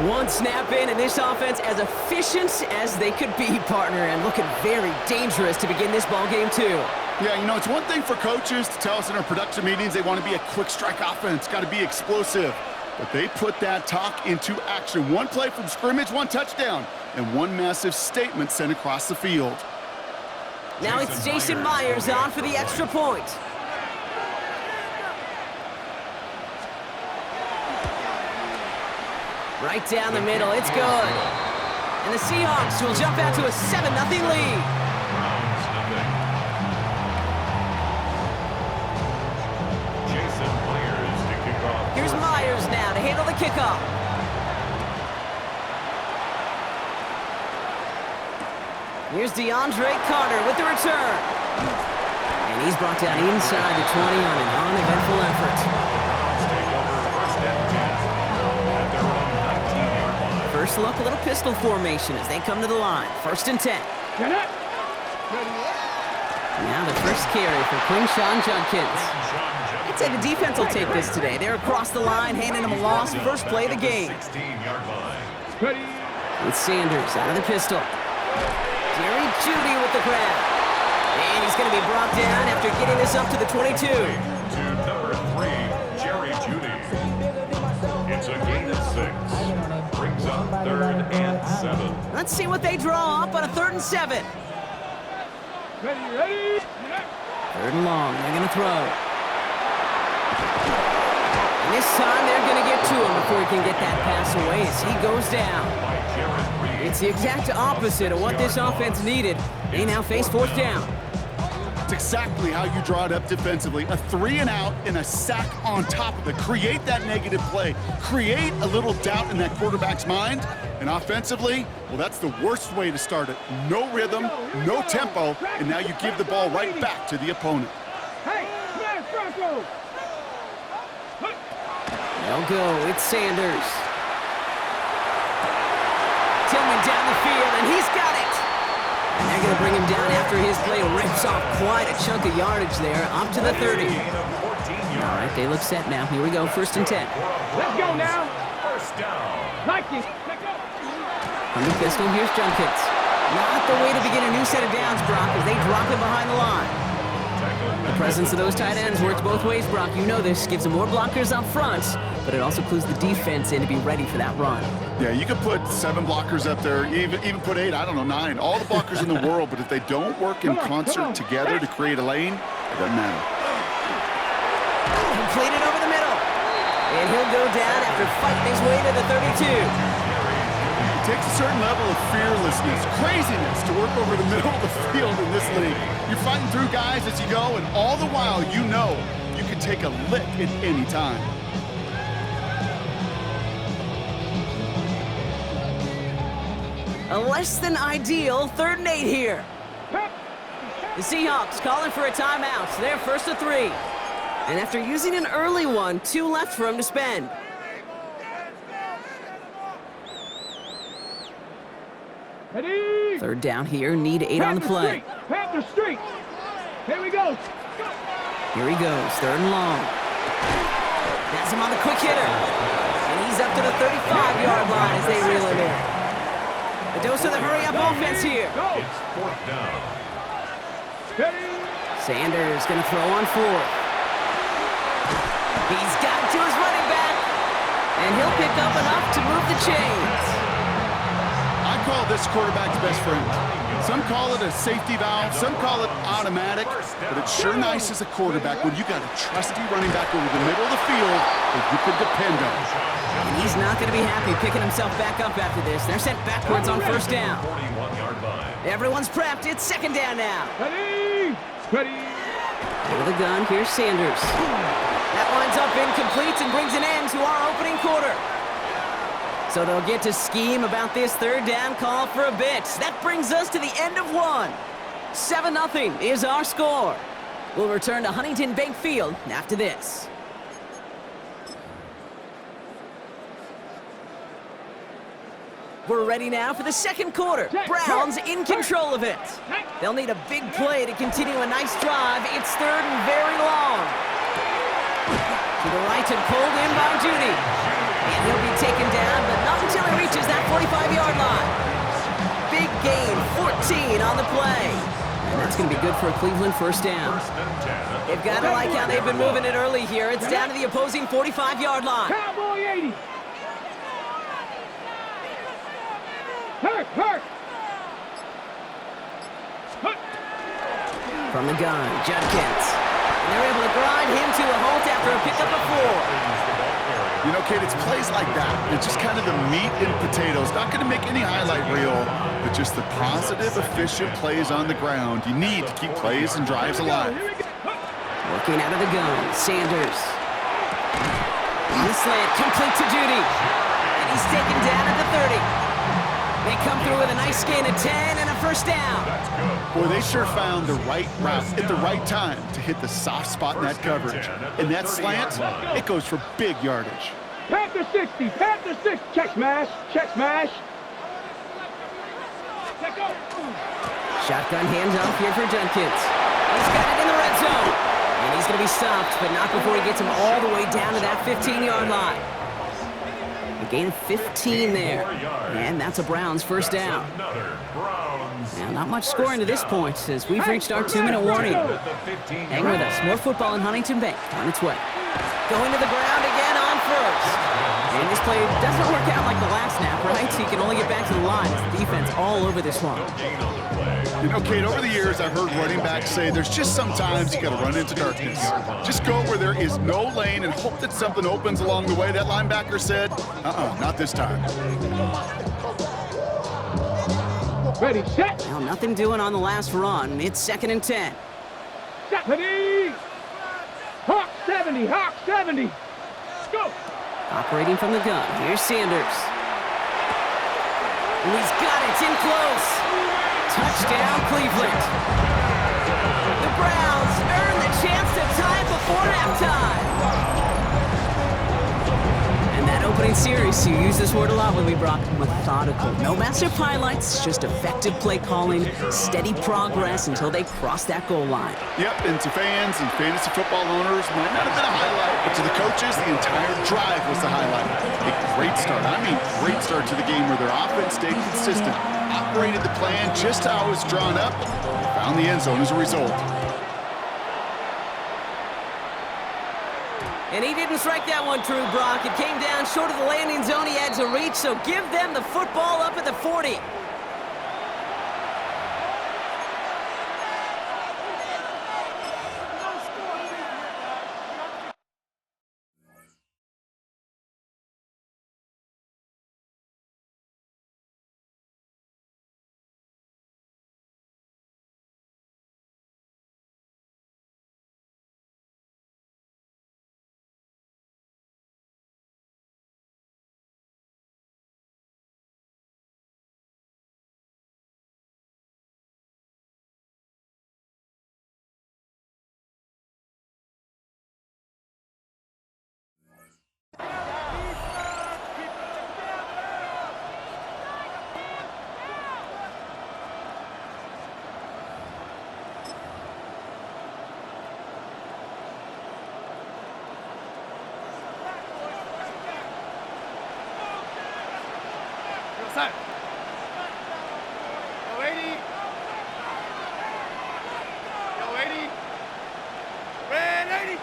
One snap in, and this offense as efficient as they could be, partner, and looking very dangerous to begin this ball game too. Yeah, you know, it's one thing for coaches to tell us in our production meetings they want to be a quick strike offense, got to be explosive. But they put that talk into action. One play from scrimmage, one touchdown, and one massive statement sent across the field. Now it's Jason Myers on for the extra point. Right down the middle, it's good. And the Seahawks will jump out to a 7-0 lead. Jason Myers to kick off. Here's Myers now to handle the kickoff. Here's DeAndre Carter with the return. And he's brought down inside the 20 on an uneventful effort. First look, a little pistol formation as they come to the line. 1st and 10. Now the first carry for Quinshawn Judkins. I'd say the defense will take this today. They're across the line, handing them a loss. First play of the game. With Sanders out of the pistol. Jerry Jeudy with the grab. And he's going to be brought down after getting this up to the 22. To number 3, Jerry Jeudy. It's a gain of 6. Brings up 3rd and 7. Let's see what they draw up on a 3rd and 7. Ready? 3rd and long. They're going to throw. And this time they're going to get to him before he can get that pass away as he goes down. It's the exact opposite of what this offense needed. They now face 4th down. It's exactly how you draw it up defensively. A 3 and out and a sack on top of it. Create that negative play. Create a little doubt in that quarterback's mind. And offensively, well, that's the worst way to start it. No rhythm, no tempo, and now you give the ball right back to the opponent. They'll go. It's Sanders. Tillman down the field, and he's got it. And they're going to bring him down after his play rips off quite a chunk of yardage there, up to the 30. All right, they look set now. Here we go, 1st and 10. Let's go now. First down. Like it. From the pistol, here's Judkins. Not the way to begin a new set of downs, Brock, as they drop him behind the line. The presence of those tight ends works both ways, Brock. You know this. Gives them more blockers up front, but it also clues the defense in to be ready for that run. Yeah, you could put 7 blockers up there, even put 8, I don't know, 9. All the blockers in the world, but if they don't work in concert together to create a lane, it doesn't matter. Completed over the middle. And he'll go down after fighting his way to the 32. It takes a certain level of fearlessness, craziness to work over the middle of the field in this league. You're fighting through guys as you go, and all the while you know you can take a lick at any time. A less than ideal 3rd and 8 here. The Seahawks calling for a timeout. They're 1st and 3. And after using an early one, 2 left for him to spend. Ready? 3rd down here, need 8 on the play. Panther Street. Here we go. Here he goes, 3rd and long. Has him on the quick hitter. And he's up to the 35-yard line as they reel him in. A dose of the hurry-up offense here. It's 4th down. Sanders going to throw on 4th. He's got it to his running back. And he'll pick up enough to move the chains. I call this quarterback's best friend. Some call it a safety valve, some call it automatic, but it's sure nice as a quarterback when you got a trusty running back over the middle of the field that you can depend on. And he's not going to be happy picking himself back up after this. They're sent backwards on 1st down. 41-yard line. Everyone's prepped. It's 2nd down now. Ready? Out of the gun, here's Sanders. That winds up incomplete and brings an end to our opening quarter. So they'll get to scheme about this 3rd down call for a bit. That brings us to the end of 1. 7-0 is our score. We'll return to Huntington Bank Field after this. We're ready now for the 2nd quarter. Browns in control of it. They'll need a big play to continue a nice drive. It's 3rd and very long. To the right and pulled in by Jeudy. And he'll be taken down, but not until he reaches that 45-yard line. Big gain, 14 on the play. And that's going to be good for a Cleveland first down. First and 10. They've got to like how they've been moving it early here. It's down to the opposing 45-yard line. Cowboy 80. Hurt. From the gun, Judkins. And they're able to grind him to a halt after a pickup of 4. You know, Kate, it's plays like that. It's just kind of the meat and potatoes. Not going to make any highlight reel, but just the positive, efficient plays on the ground. You need to keep plays and drives alive. Working out of the gun, Sanders. On the slant, complete to Judy. And he's taken down at the 30. They come through with a nice gain of 10 and a first down. Boy, they sure found the right route at the right time to hit the soft spot in that coverage. And that slant, it goes for big yardage. Panther 60. Check smash. Shotgun handoff here for Judkins. He's got it in the red zone. And he's going to be stopped, but not before he gets him all the way down to that 15-yard line. A gain of 15 there. And that's a Browns first down. Now, not much scoring to this point as we've reached our 2-minute warning. Hang with us. More football in Huntington Bank on its way. Going to the ground again on first. And this play doesn't work out like the last snap, right? So you can only get back to the line. The defense all over this one. You know, Kate, over the years, I've heard running backs say there's just sometimes you got to run into darkness. Just go where there is no lane and hope that something opens along the way. That linebacker said, not this time. Ready, set. Well, nothing doing on the last run. It's 2nd and 10. Ready. Hawk 70. Go. Operating from the gun. Here's Sanders. And he's got it. It's in close. Touchdown, Cleveland. The Browns earn the chance to tie before halftime. And that opening series, you use this word a lot when we brought methodical. No massive highlights, just effective play calling, steady progress until they cross that goal line. Yep, and to fans and fantasy football owners, might not have been a highlight, but to the coaches, the entire drive was the highlight. A great start. I mean, great start to the game where their offense stayed consistent, operated the plan just how it was drawn up, and found the end zone as a result. And he didn't strike that one true, Brock. It came down short of the landing zone. He had to reach, so give them the football up at the 40. Set. Yo, 80. Yo, 80. Red 80.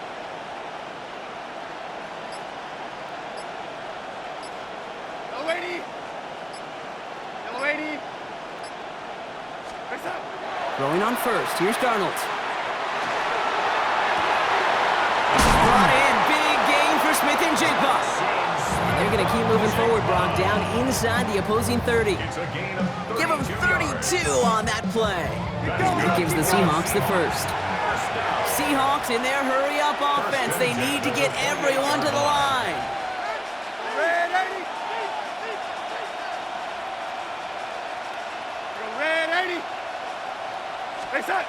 Yo, 80. Yo, 80. Fix up. Throwing on first. Here's Darnold. Brought in. Big gain for Smith and Jigba. They're going to keep moving forward, Brock, down inside the opposing 30. Give them 32 on that play. That gives the Seahawks the first. Seahawks in their hurry-up offense. They need to get everyone to the line. Red 80. Yo, red 80. Fix up.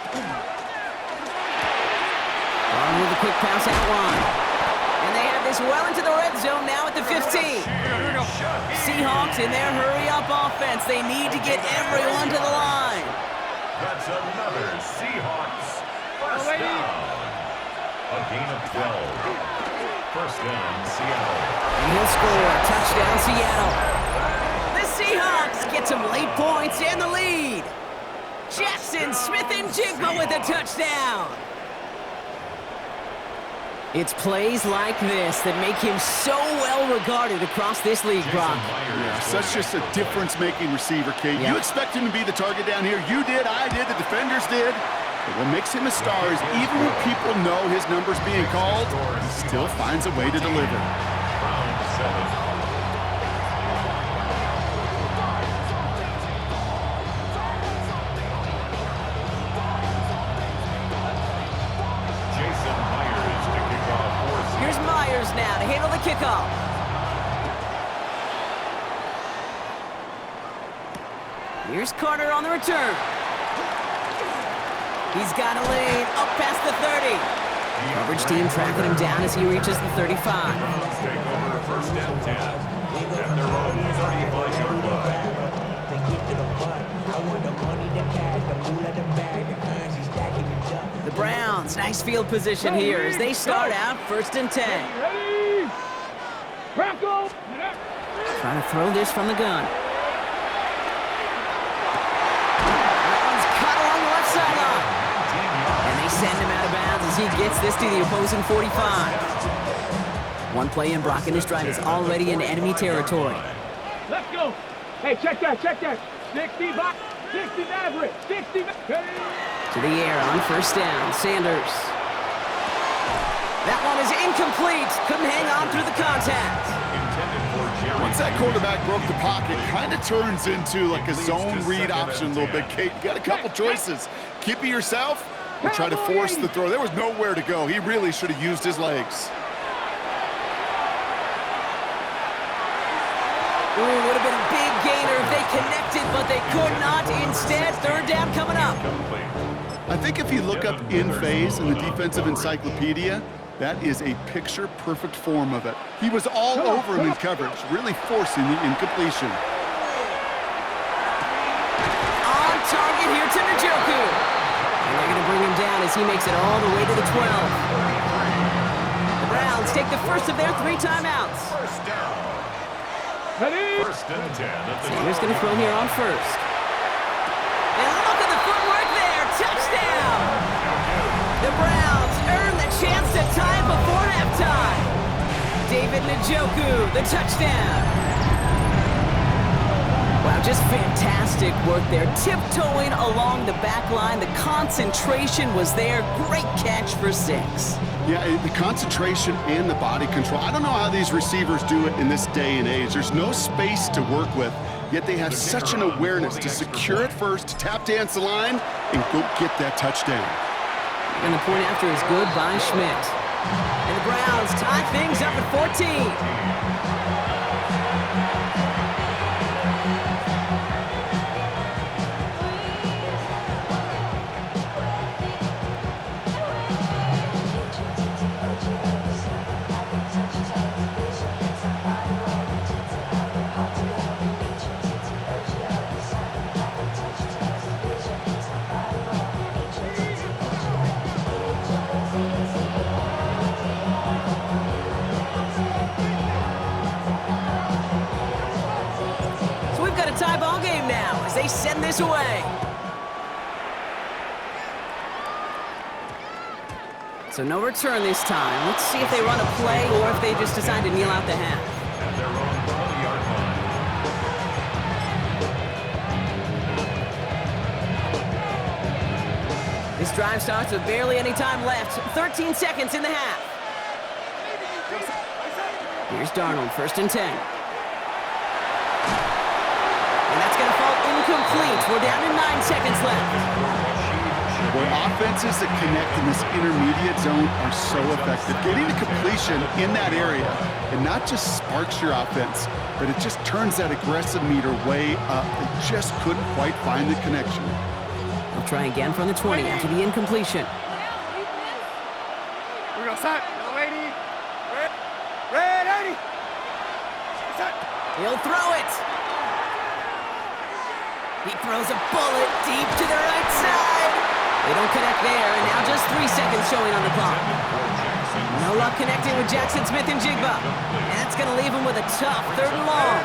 On with a quick pass out wide. And they have this well into the red zone now at the 15. Seahawks in their hurry-up offense. They need to get everyone to the line. That's another Seahawks first down. A gain of 12. First down, Seattle. And he'll score. Touchdown, Seattle. The Seahawks get some late points and the lead. Jackson Smith-Njigba with a touchdown. It's plays like this that make him so well regarded across this league, Brock. Yeah, such just a difference-making receiver, Kate. Yep. You expect him to be the target down here. You did, I did, the defenders did. But what makes him a star is even when people know his number's being called, he still finds a way to deliver. Round 7. Jason Myers to kick off for Seattle. Here's Myers now to handle the kickoff. Here's Carter on the return. He's got a lane up past the 30. Coverage team tracking him down as he reaches the 35. Take over first down 10 at their own 35-yard line. The Browns, nice field position here as they start out 1st and 10. Ready? Crackle. Trying to throw this from the gun. That one's cut along the left sideline. And they send him out of bounds as he gets this to the opposing 45. One play in, Brock, and this drive is already in enemy territory. Let's go. Hey, check that, check that. 60 box, 60 Maverick, 60 Maverick. To the air on 1st down, Sanders. That one is incomplete. Couldn't hang on through the contact. Intended for Jerry. Once that quarterback broke the pocket, kind of turns into like a zone read option a little bit, Kate. You got a couple choices. Keep it yourself or try to force the throw. There was nowhere to go. He really should have used his legs. Ooh, would have been a big gainer if they connected, but they could not. Instead, 3rd down coming up. Complete. I think if you look up in phase in the defensive encyclopedia, that is a picture-perfect form of it. He was all over him in coverage, really forcing the incompletion. On target here to Njoku. And they're going to bring him down as he makes it all the way to the 12. The Browns take the first of their 3 timeouts. First down. Ready? First and 10 at the Sanders going to throw here on 1st. And look at the footwork there. Touchdown. The Browns earn the chance to tie before halftime. David Njoku, the touchdown. Wow, just fantastic work there. Tiptoeing along the back line. The concentration was there. Great catch for 6. Yeah, the concentration and the body control. I don't know how these receivers do it in this day and age. There's no space to work with, yet they have such an awareness to secure it first, tap dance the line, and go get that touchdown. And the point after is good by Schmidt. And the Browns tie things up at 14. Tie ball game now as they send this away. So no return this time. Let's see if they run a play or if they just decide to kneel out the half. at their own 20-yard line. This drive starts with barely any time left. 13 seconds in the half. Here's Darnold, 1st and 10. And that's going to fall incomplete. We're down to 9 seconds left. Where offenses that connect in this intermediate zone are so effective. Getting the completion in that area, it not just sparks your offense, but it just turns that aggressive meter way up. They just couldn't quite find the connection. They'll try again from the 20 after the incompletion. We're going to set. Lady. Red 80. Set. He'll throw it. He throws a bullet deep to the right side. They don't connect there, and now just 3 seconds showing on the clock. No luck connecting with Jackson Smith and Jigba. And that's going to leave him with a tough 3rd and long.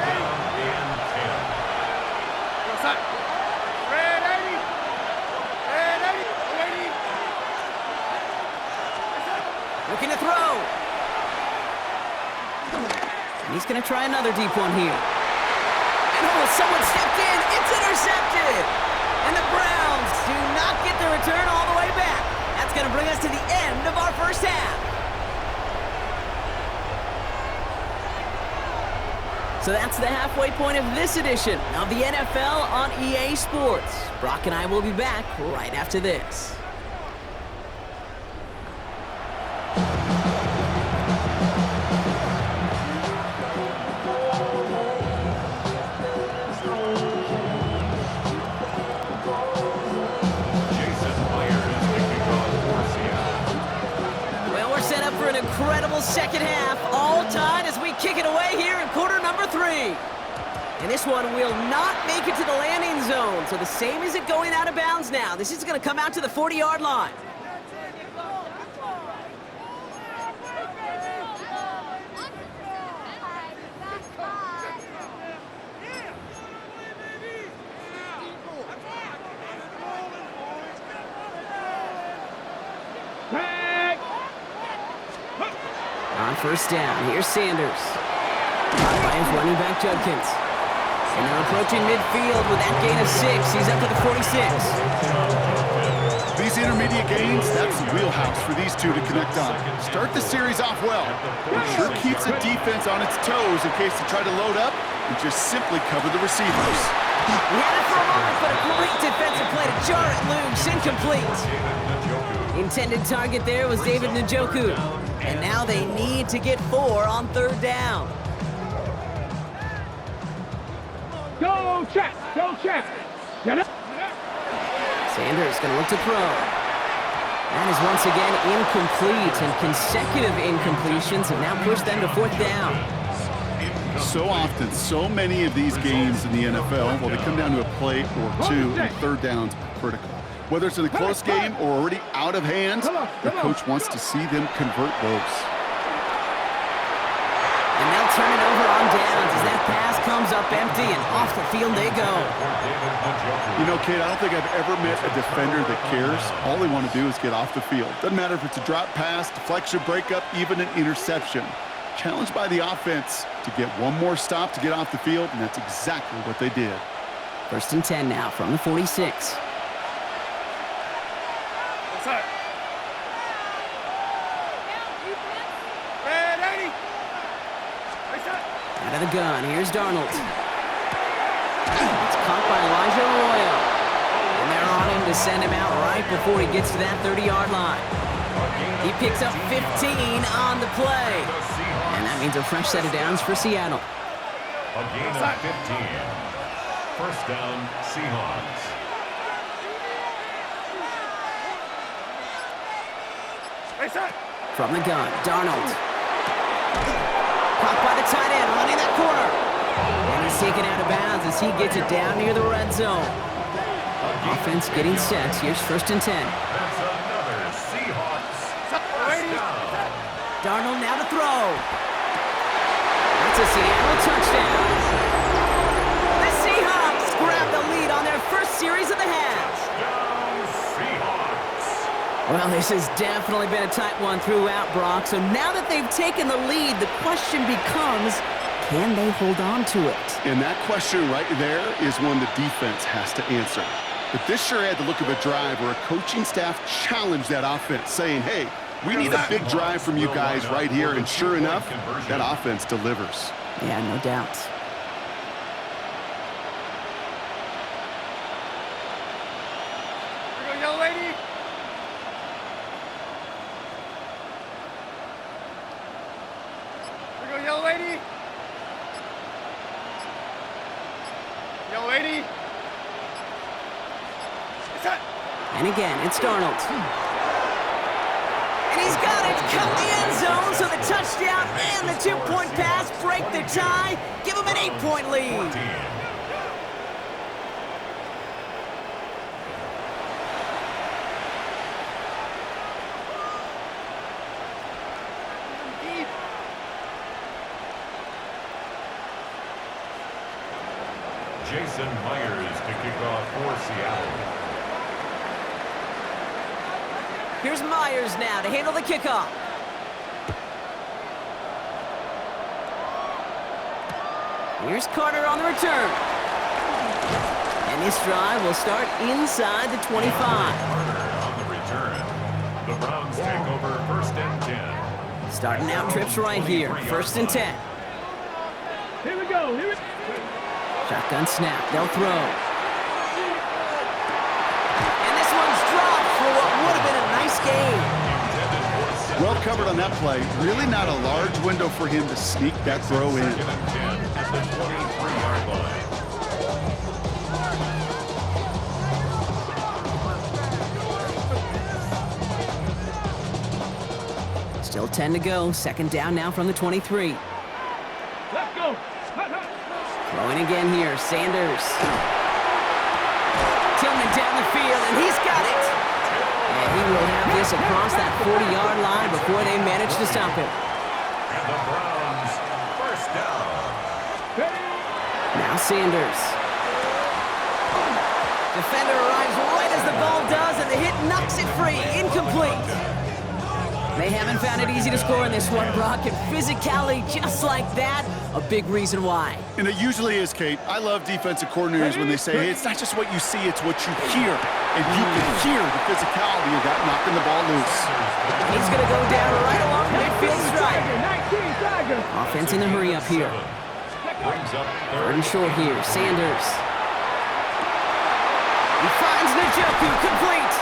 Outside. Red 80. Red 80. 80. Looking to throw. And he's going to try another deep one here. And oh, someone stepped in. It's intercepted. And the Browns do not get the return all the way back. That's going to bring us to the end of our first half. So that's the halfway point of this edition of the NFL on EA Sports. Brock and I will be back right after this. Well, we're set up for an incredible second half, all tied as we kick it away here in quarter number 3. And this one will not make it to the landing zone, so the same as it going out of bounds now. This is going to come out to the 40-yard line. On first down, here's Sanders. Caught by his running back, Judkins. And they're approaching midfield with that gain of 6. He's up to the 46. These intermediate gains, that's the wheelhouse for these two to connect on. Start the series off well. It sure keeps the defense on its toes in case they try to load up and just simply cover the receivers. He had it for a moment, but a great defensive play to jar it loose. Incomplete. Intended target there was David Njoku. And now they need to get 4 on 3rd down. Go check! Go check! Get up! Sanders going to look to throw. That is once again incomplete, and consecutive incompletions have now pushed them to 4th down. So often, so many of these games in the NFL, well, they come down to a play or two, and 3rd downs are critical. Whether it's in a close game or already out of hand, the coach wants to see them convert those. And they'll turn it over on downs as that pass comes up empty, and off the field they go. You know, Kate, I don't think I've ever met a defender that cares. All they want to do is get off the field. Doesn't matter if it's a drop pass, deflection, breakup, even an interception. Challenged by the offense to get one more stop to get off the field, and that's exactly what they did. 1st and 10 now from the 46. Outside. Red 80. Outside. Out of the gun, here's Darnold. It's caught by Elijah Arroyo. And they're on him to send him out right before he gets to that 30-yard line. He picks up 15 on the play. And that means a fresh set of downs for Seattle. A gain of 15. 1st down, Seahawks. From the gun, Darnold. Caught by the tight end, running that corner. And he's taken out of bounds as he gets it down near the red zone. Offense getting set. Here's 1st and 10. That's another Seahawks. Darnold now to throw. That's a Seattle touchdown. The Seahawks grab the lead on their first series of the half. Well, this has definitely been a tight one throughout, Brock. So now that they've taken the lead, the question becomes, can they hold on to it? And that question right there is one the defense has to answer. But this sure had the look of a drive where a coaching staff challenged that offense, saying, hey, we need a big drive from you guys right here. And sure enough, that offense delivers. Yeah, no doubt. Here we go, young lady. Here we go, young lady. Young lady. And again, it's Darnold. And he's got it, cut the end zone, so the touchdown and the 2-point pass break the tie, give him an 8-point lead. Jason Myers to kick off for Seattle. Here's Myers now to handle the kickoff. Here's Carter on the return. And this drive will start inside the 25. Carter on the return. The Browns take over 1st and 10. Starting out trips right here. 1st and 10. Here we go. Here we go. Shotgun snap. They'll throw. And this one's dropped for what would have been a nice game. Well covered on that play. Really not a large window for him to sneak that throw in. 2nd and 10 at the 23-yard line. Still 10 to go. 2nd down now from the 23. Let's go. Throwing again here. Sanders. Tillman down the field, and he's got it. And he will have this across that 40-yard line before they manage to stop him. And the Browns, 1st down. Now Sanders. Defender arrives right as the ball does, and the hit knocks it free. Incomplete. They haven't found it easy to score in this one, Brock, and physicality just like that, a big reason why. And it usually is, Kate. I love defensive coordinators when they say, hey, it's not just what you see, it's what you hear. And you can hear the physicality of that knocking the ball loose. He's going to go down right along midfield strike. 19 Tiger. Offense in the hurry up here. Brings up 3rd 3rd. and short here. Sanders. He finds Njoku complete.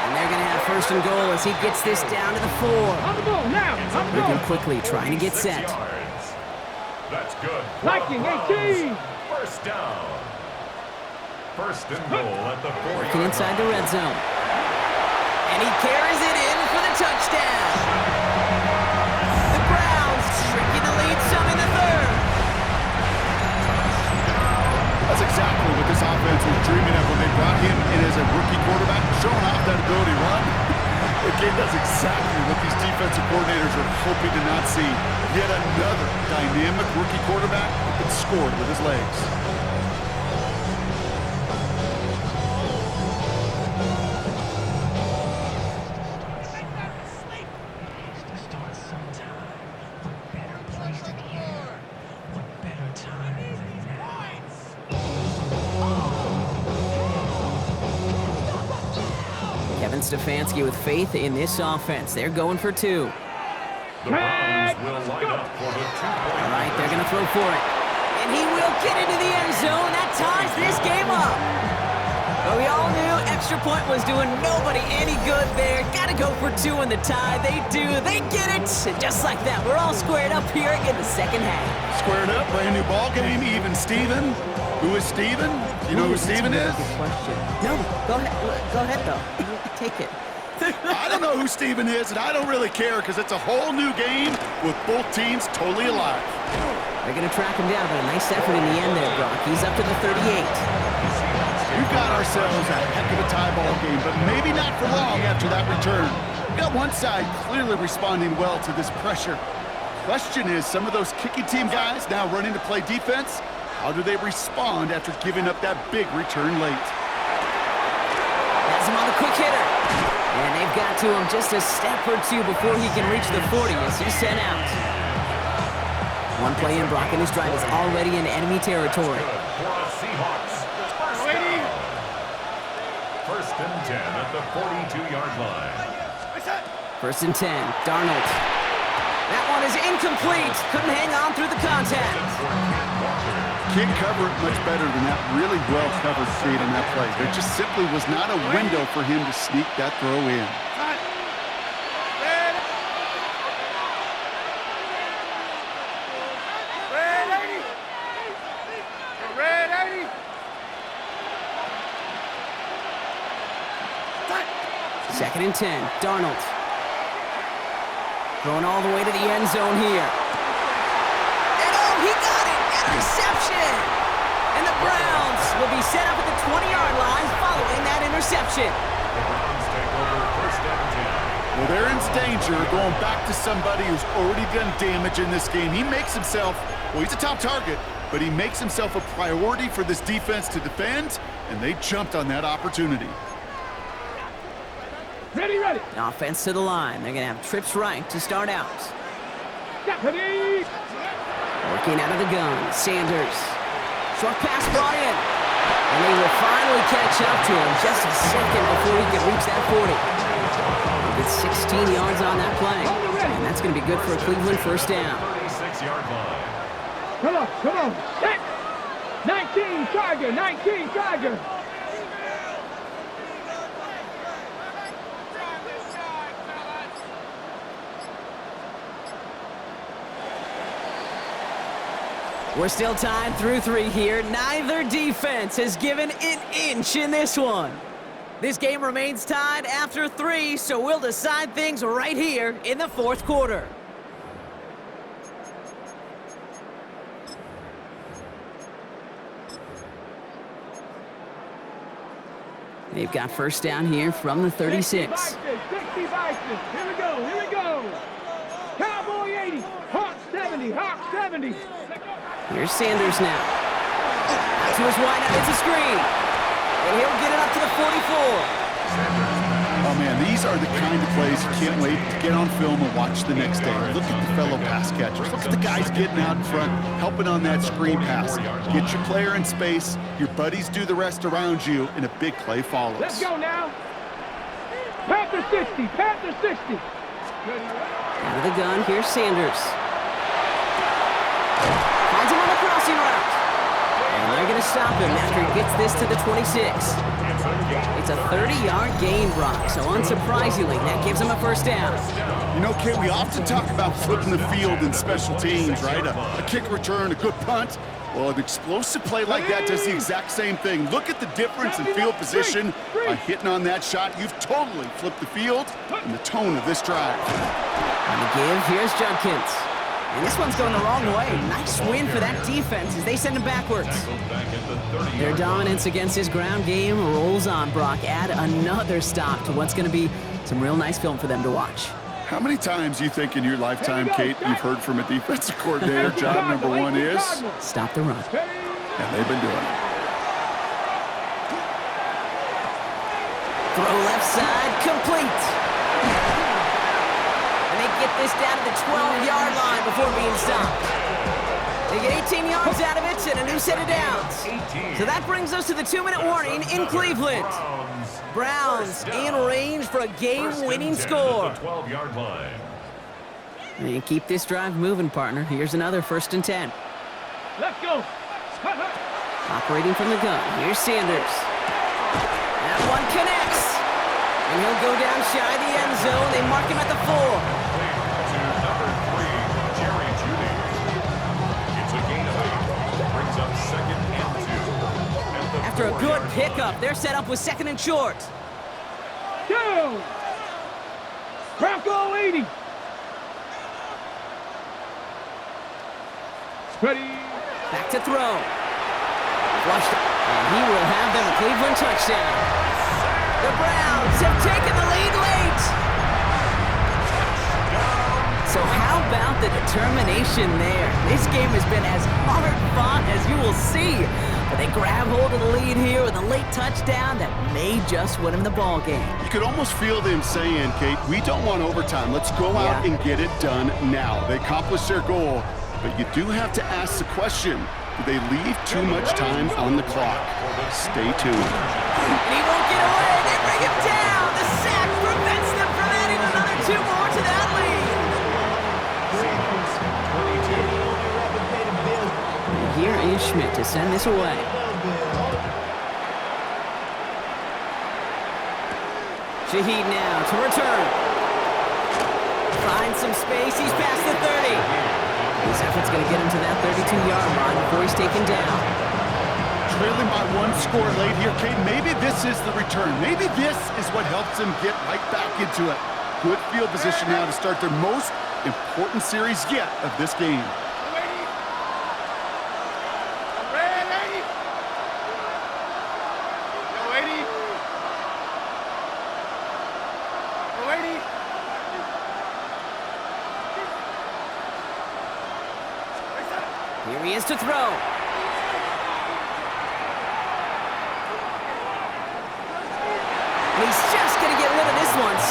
And they're going to have 1st and goal as he gets this down to the 4. On the ball now. On the Moving ball. quickly, trying to get 6 set. yards. That's good. Viking, 18. 1st down. 1st and goal at the 4-yard Working inside the red zone. And he carries it in for the touchdown. The Browns shrinking the lead some in the 3rd. That's exactly what this offense was dreaming of when they brought him in as a rookie quarterback, showing off that ability to run. Again, that's exactly what these defensive coordinators are hoping to not see. Yet another dynamic rookie quarterback that scored with his legs. Kevin Stefanski with faith in this offense. They're going for 2. The Browns will line up for the 2-point. All right, they're going to throw for it. And he will get into the end zone. That ties this game up. But we all knew extra point was doing nobody any good there. Got to go for 2 in the tie. They do. They get it. And just like that, we're all squared up here in the 2nd half. Squared up, brand new ball game, even Steven. Who is Steven? You know who Steven is? No, go ahead. Go ahead, though. Take it. I don't know who Steven is, and I don't really care because it's a whole new game with both teams totally alive. They're going to track him down, but a nice effort in the end there, Brock. He's up to the 38. We've got ourselves a heck of a tie ball game, but maybe not for long after that return. We got one side clearly responding well to this pressure. Question is, some of those kicking team guys now running to play defense, how do they respond after giving up that big return late? Has him on the quick hitter. And they've got to him just a step or 2 before he can reach the 40 as he's sent out. One play in, Brock, and his drive is already in enemy territory. For the Seahawks. 1st and 10 at the 42-yard line. 1st and 10, Darnold. That one is incomplete. Couldn't hang on through the contact. Can't cover it much better than that really well-covered feed in that play. There just simply was not a window for him to sneak that throw in. Red 80. 2nd and 10, Darnold. Throwing all the way to the end zone here. And oh, he got it! Interception! And the Browns will be set up at the 20-yard line following that interception. The Browns take over 1st and 10. Well, they're in danger going back to somebody who's already done damage in this game. He makes himself, well, he's a top target, but he makes himself a priority for this defense to defend, and they jumped on that opportunity. Ready, ready. Offense to the line. They're going to have trips right to start out. Ready. Working out of the gun, Sanders. Short pass brought in. And they will finally catch up to him just a second before he can reach that 40. Get 16 yards on that play. And that's going to be good for a Cleveland first down. 36-yard line. Come on, come on. 19, Tiger, 19, Tiger. We're still tied through 3 here. Neither defense has given an inch in this one. This game remains tied after 3, so we'll decide things right here in the 4th quarter. They've got first down here from the 36. 60 Bison. Here we go, here we go. Cowboy 80, Hawk 70, Hawk 70. Here's Sanders now. Out to his wideout, it's a screen. And he'll get it up to the 44. Oh, man, these are the kind of plays you can't wait to get on film and watch the next day. Look at the fellow pass catchers. Look at the guys getting out in front, helping on that screen pass. Get your player in space. Your buddies do the rest around you, and a big play follows. Let's go now. Panther 60, Panther 60. Out of the gun, here's Sanders. Finds him on the crossing route. And they're going to stop him after he gets this to the 26. It's a 30-yard gain, Brock, so unsurprisingly, that gives him a first down. You know, Kate, we often talk about flipping the field in special teams, right? A kick return, a good punt. Well, an explosive play like that does the exact same thing. Look at the difference in field position. By hitting on that shot, you've totally flipped the field and the tone of this drive. On the give, here's Judkins. And this one's going the wrong way. Nice win for that defense as they send him backwards. Their dominance against his ground game rolls on, Brock. Add another stop to what's going to be some real nice film for them to watch. How many times do you think in your lifetime, Kate, you've heard from a defensive coordinator, job number 1 is? Stop the run. And they've been doing it. Throw left side, complete. And they get this down to the 12-yard line before being stopped. They get 18 yards out of it and a new set of downs. So that brings us to the 2-minute warning in Cleveland. Browns in range for a game-winning score. 12-yard line. And keep this drive moving, partner. Here's another 1st and 10. Let's go. Operating from the gun. Here's Sanders. That one connects. And he'll go down shy of the end zone. They mark him at the 4. To number 3, Jerry Jeudy. It's a gain of 8. Brings up 2nd and 2. After a good pickup, they're set up with 2nd and short. Go. Bronco 80. Ready. Back to throw. Flushed. And he will have them a Cleveland touchdown. The Browns have taken the lead late. So how about the determination there? This game has been as hard fought as you will see. But they grab hold of the lead here with a late touchdown that may just win them the ball game. You could almost feel them saying, Kate, we don't want overtime. Let's go out and get it done now. They accomplished their goal, but you do have to ask the question, do they leave too much time on the clock? Stay tuned. And he won't get away. They bring him down. The sack prevents them from adding another 2 more to that lead. And here is Schmidt to send this away. Shaheed now to return. Finds some space. He's past the 30. This effort's going to get him to that 32-yard line before he's taken down. Trailing by 1 score late here, Kate. Maybe this is the return. Maybe this is what helps them get right back into it. Good field position now to start their most important series yet of this game. Here he is to throw.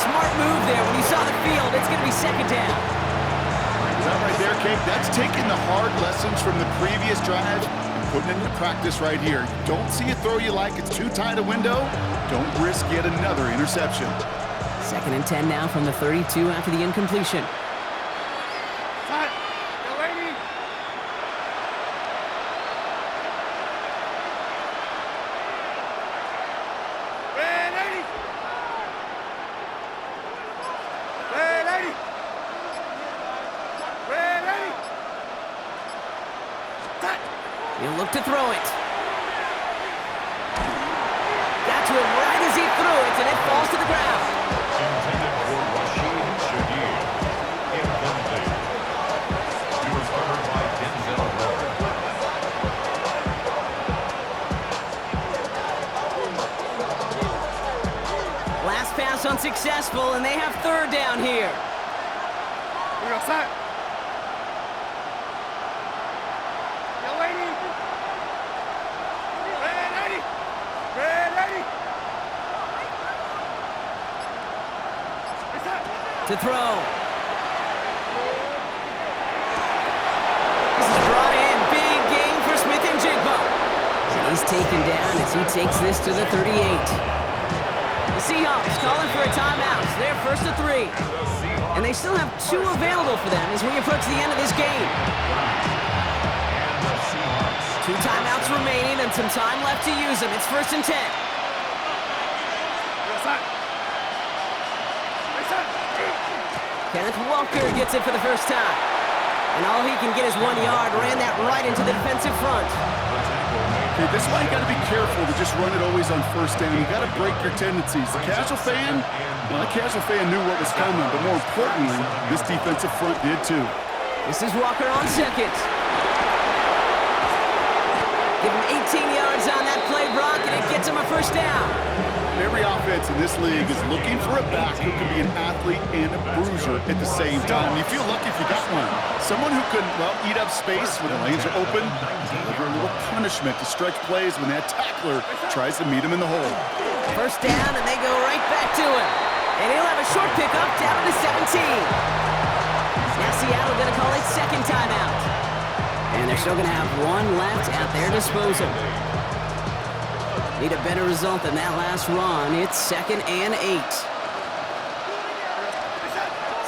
smart move there when he saw the field. It's going to be second down. That right there, Kate, that's taking the hard lessons from the previous drive and putting it into practice right here. You don't see a throw you like, it's too tight a window. Don't risk yet another interception. 2nd and 10 now from the 32 after the incompletion. Time. Yo, lady. Red 80. Red 80. Red 80. Time. He'll look to throw it. Got to him right as he threw it, and it falls to the ground. Intended for Rashid Shaheed. Incomplete. He was covered by Denzel Ward. Last pass unsuccessful, and they have 3rd down here. We go side. Yo, lady. Red 80. Red 80. It's up. To throw. This is brought in. Big gain for Smith and Jigba. He's taken down as he takes this to the 38. The Seahawks calling for a timeout. It's their 1st and 3. And they still have 2 available for them as we approach the end of this game. 2 timeouts remaining and some time left to use them. It's 1st and 10. Go side. It's up. Kenneth Walker gets it for the first time. And all he can get is 1 yard. Ran that right into the defensive front. Okay, this is why you got to be careful to just run it always on 1st down. You got to break your tendencies. The casual fan, well, the casual fan knew what was coming, but more importantly, this defensive front did too. This is Walker on 2nd. Give him 18 yards on that play, Brock, and it gets him a 1st down. Every offense in this league is looking for a back who can be an athlete and a bruiser at the same time. You feel lucky if you got one. Someone who can, well, eat up space when the lanes are open, deliver a little punishment to stretch plays when that tackler tries to meet him in the hole. 1st down, and they go right back to him. And he'll have a short pickup down to 17. Now Seattle going to call it 2nd timeout. And they're still going to have 1 left at their disposal. Need a better result than that last run. It's 2nd and 8.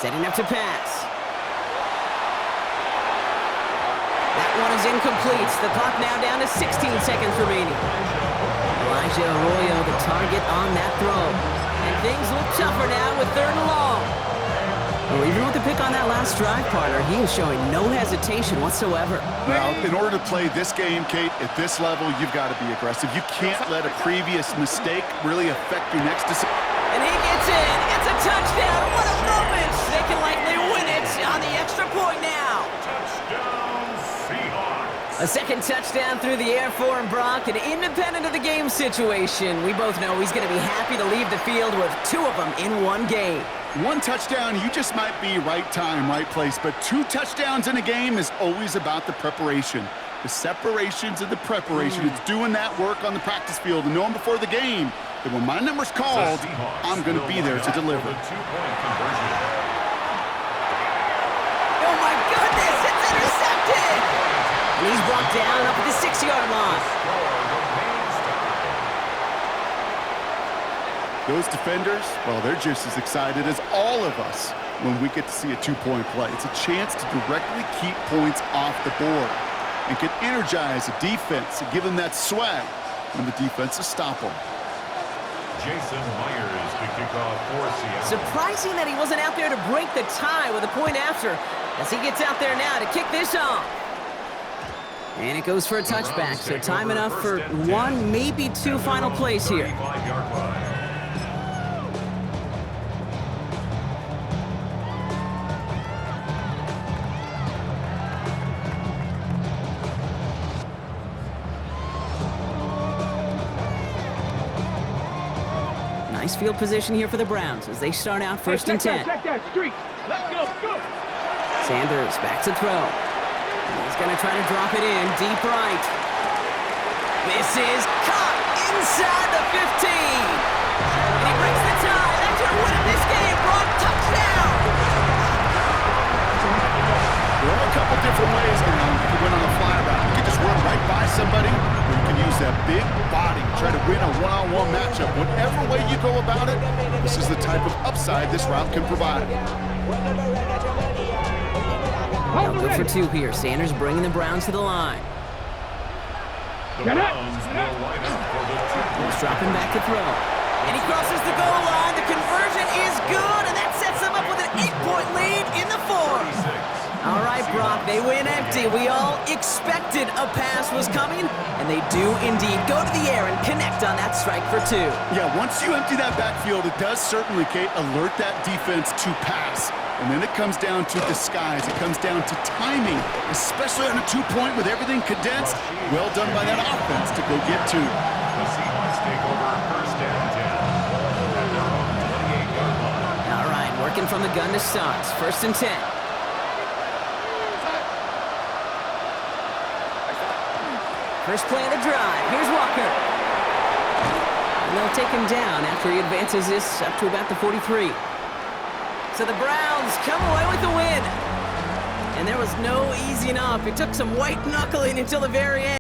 Setting up to pass. That one is incomplete. The clock now down to 16 seconds remaining. Elijah Arroyo the target on that throw. And things look tougher now with 3rd and long. Well, even with the pick on that last drive, partner, he is showing no hesitation whatsoever. Now, in order to play this game, Kate, at this level, you've got to be aggressive. You can't let a previous mistake really affect your next decision. And he gets in. It's a touchdown. What a moment. They can likely win it on the extra point now. Touchdown, Seahawks. A 2nd touchdown through the air for him, Brock, and independent of the game situation, we both know he's going to be happy to leave the field with 2 of them in 1 game. 1 touchdown, you just might be right time, right place, but 2 touchdowns in a game is always about the preparation. The separations and the preparation. It's doing that work on the practice field and knowing before the game that when my number's called, I'm going to be there to deliver. The 2-point conversion. Oh my goodness, it's intercepted! And he's brought down up at the 6-yard line. Those defenders, well, they're just as excited as all of us when we get to see a 2-point play. It's a chance to directly keep points off the board and can energize a defense and give them that swag when the defenses stop them. Jason Myers to kick off for Seattle. Surprising that he wasn't out there to break the tie with a point after as he gets out there now to kick this off. And it goes for a touchback, so time enough for 1, maybe 2 final plays here. 35-yard line. Nice field position here for the Browns as they start out 1st and 10. Check that street. Let's go. Go. Sanders back to throw. He's going to try to drop it in deep right. This is caught inside the 15. And he breaks the tie. That's going to win it this game somebody where you can use that big body, try to win a one-on-one matchup. Whatever way you go about it, this is the type of upside this route can provide. They'll go for two here. Sanders bringing the Browns to the line. The Browns will line up for the two-point He's dropping back to throw. And he crosses the goal line. The conversion is good, and that sets them up with an 8-point lead in the fourth. 36. All right, Brock, they win empty. We all expected a pass was coming, and they do indeed go to the air and connect on that strike for two. Yeah, once you empty that backfield, it does certainly, Kate, alert that defense to pass. And then it comes down to disguise. It comes down to timing, especially on a two-point with everything condensed. Well done by that offense to go get two. The Seahawks take over first and 10 at their own 28-yard line. All right, working from the gun to start. First and 10. First play of the drive. Here's Walker. And they'll take him down after he advances this up to about the 43. So the Browns come away with the win. And there was no easing up. It took some white knuckling until the very end.